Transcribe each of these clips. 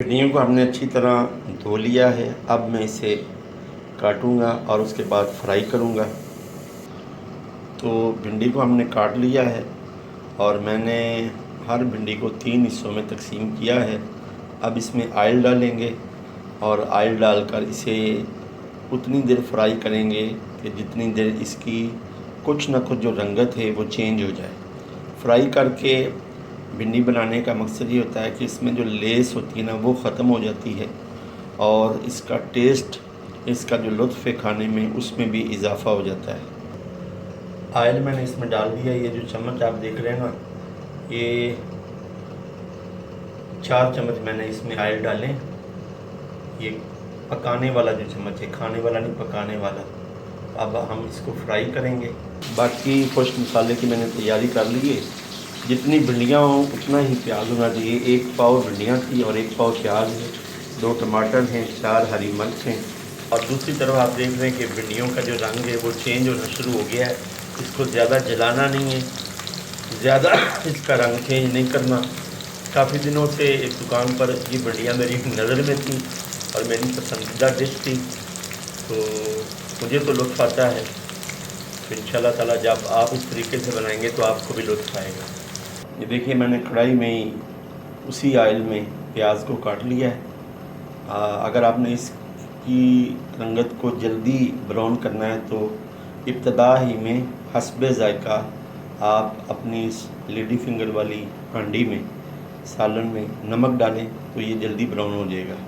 भिंडियों को हमने अच्छी तरह धो लिया है। अब मैं इसे काटूंगा और उसके बाद फ्राई करूंगा। तो भिंडी को हमने काट लिया है और मैंने हर भिंडी को 3 हिस्सों में तकसीम किया है। अब इसमें ऑयल डालेंगे और ऑयल डालकर इसे उतनी देर फ्राई करेंगे कि जितनी देर इसकी कुछ ना कुछ जो रंगत है वो चेंज हो जाए। फ्राई करके भिंडी बनाने का मकसद ये होता है कि इसमें जो लेस होती है ना वो ख़त्म हो जाती है और इसका टेस्ट, इसका जो लुत्फ़ है खाने में, उसमें भी इजाफ़ा हो जाता है। ऑयल मैंने इसमें डाल दिया। ये जो चम्मच आप देख रहे हैं ना, ये 4 चम्मच मैंने इसमें ऑयल डालें। ये पकाने वाला जो चम्मच है, खाने वाला नहीं, पकाने वाला। अब हम इसको फ्राई करेंगे। बाकी खुश्क मसाले की मैंने तैयारी कर ली है। जितनी भिंडियाँ हों उतना ही प्याज होना चाहिए। 1 पाव भिंडियाँ थी और 1 पाव प्याज है, 2 टमाटर हैं, 4 हरी मिर्च हैं। और दूसरी तरफ आप देख रहे हैं कि भिंडियों का जो रंग है वो चेंज होना शुरू हो गया है। इसको ज़्यादा जलाना नहीं है, ज़्यादा इसका रंग चेंज नहीं करना। काफ़ी दिनों से एक दुकान पर ये भिंडियाँ मेरी नज़र में थी और मेरी पसंदीदा डिश थी, तो मुझे तो लुत्फ़ आता है। तो इंशाल्लाह ताला जब आप इस तरीके से बनाएंगे तो आपको भी लुत्फ़ आएगा। ये देखिए, मैंने कढ़ाई में ही उसी ऑयल में प्याज को काट लिया है। अगर आपने इसकी रंगत को जल्दी ब्राउन करना है तो इब्तदा ही में हस्बे ज़ायक़ा आप अपनी इस लेडी फिंगर वाली हांडी में, सालन में नमक डालें तो ये जल्दी ब्राउन हो जाएगा।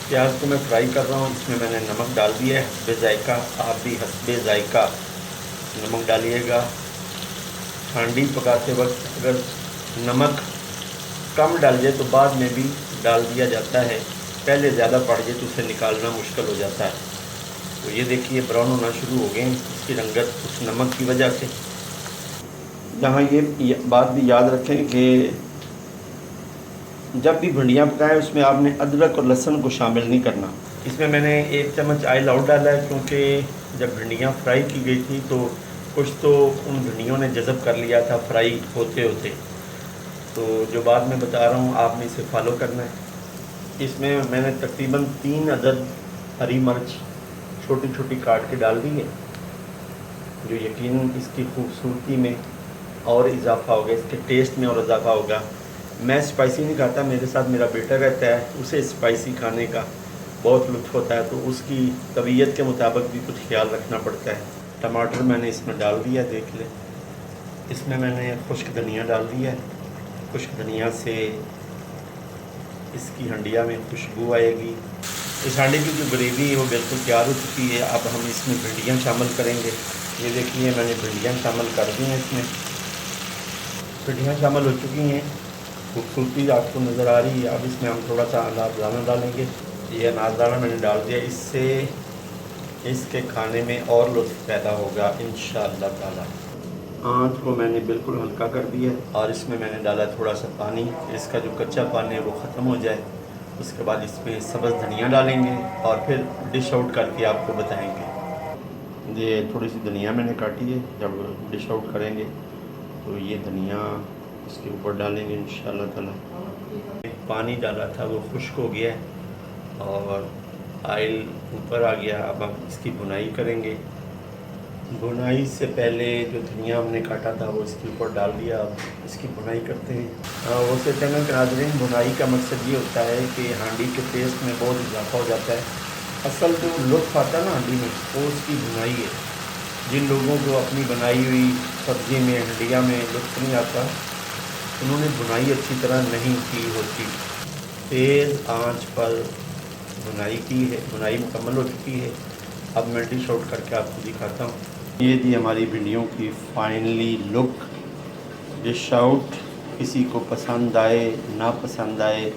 प्याज को मैं फ्राई कर रहा हूँ, इसमें मैंने नमक डाल दिया है हस्बे ज़ायक़ा। आप भी हस्बे ज़ायक़ा नमक डालिएगा। हांडी पकाते वक्त अगर नमक कम डाल जाए तो बाद में भी डाल दिया जाता है, पहले ज़्यादा पड़ जाए तो उसे निकालना मुश्किल हो जाता है। तो ये देखिए ब्राउन होना शुरू हो गए हैं इसकी रंगत उस नमक की वजह से। यहाँ ये बात भी याद रखें कि जब भी भिंडियाँ पकाएं उसमें आपने अदरक और लहसुन को शामिल नहीं करना। इसमें मैंने 1 चम्मच ऑयल और डाला है क्योंकि जब भिंडियाँ फ्राई की गई थी तो कुछ तो उन भिंडियों ने जज़ब कर लिया था फ्राई होते होते। तो जो बात मैं बता रहा हूँ आपने इसे फॉलो करना है। इसमें मैंने तकरीबन 3 अदद हरी मिर्च छोटी छोटी काट के डाल दी है, जो यकीनन इसकी खूबसूरती में और इजाफ़ा होगा, इसके टेस्ट में और इजाफ़ा होगा। मैं स्पाइसी नहीं खाता, मेरे साथ मेरा बेटा रहता है, उसे स्पाइसी खाने का बहुत लुत्फ़ होता है, तो उसकी तबीयत के मुताबिक भी कुछ ख्याल रखना पड़ता है। टमाटर मैंने इसमें डाल दिया, देख लें। इसमें मैंने खुश्क धनिया डाल दिया है। खुश्क धनिया से इसकी हंडिया में खुशबू आएगी। इस हांडी की जो ग्रेवी है वो बिल्कुल तैयार हो चुकी है। अब हम इसमें भिंडियाँ शामिल करेंगे। ये देखिए मैंने भिंडियाँ शामिल कर दी हैं। इसमें भिंडियाँ शामिल हो चुकी हैं, खूबसूरती आपको नज़र आ रही है। अब इसमें हम थोड़ा सा अनारदाना डालेंगे। ये अनारदाना मैंने डाल दिया, इससे इसके खाने में और लुत्फ़ पैदा होगा इंशाअल्लाह ताला। आँच को मैंने बिल्कुल हल्का कर दिया और इसमें मैंने डाला थोड़ा सा पानी, इसका जो कच्चा पानी है वो ख़त्म हो जाए। उसके बाद इसमें सब्ज़ धनिया डालेंगे और फिर डिश आउट करके आपको बताएंगे। ये थोड़ी सी धनिया मैंने काटी है, जब डिश आउट करेंगे तो ये धनिया इसके ऊपर डालेंगे इंशाअल्लाह ताला। पानी डाला था वो खुश्क हो गया है और ऑयल ऊपर आ गया। अब हम इसकी भुनाई करेंगे। भुनाई से पहले जो धनिया हमने काटा था वो इसके ऊपर डाल दिया। अब इसकी भुनाई करते हैं। वैसे चैनल के नाज़रीन, भुनाई का मकसद ये होता है कि हांडी के टेस्ट में बहुत इजाफा हो जाता है। असल जो लुत्फ़ आता है ना हांडी में, वो उसकी भुनाई है। जिन लोगों को अपनी बनाई हुई सब्ज़ी में, हंडिया में लुत्फ़ नहीं आता, उन्होंने बुनाई अच्छी तरह नहीं की होती। तेज़ आंच पर बुनाई की है, बुनाई मुकम्मल हो चुकी है। अब मैं डिश आउट करके आपको दिखाता हूँ। ये थी हमारी भिंडियों की फाइनली लुक। Dish out. किसी को पसंद आए ना पसंद आए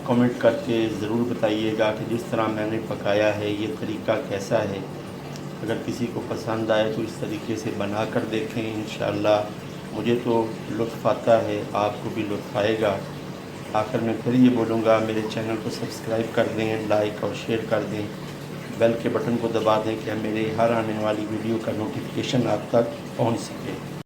कमेंट करके ज़रूर बताइएगा कि जिस तरह मैंने पकाया है ये तरीका कैसा है। अगर किसी को पसंद आए तो इस तरीके से बना कर देखें। इंशाअल्लाह मुझे तो लुत्फ़ आता है, आपको भी लुत्फ़ आएगा। आखिर में फिर ये बोलूँगा, मेरे चैनल को सब्सक्राइब कर दें, लाइक और शेयर कर दें, बेल के बटन को दबा दें कि मेरे हर आने वाली वीडियो का नोटिफिकेशन आप तक पहुँच सके।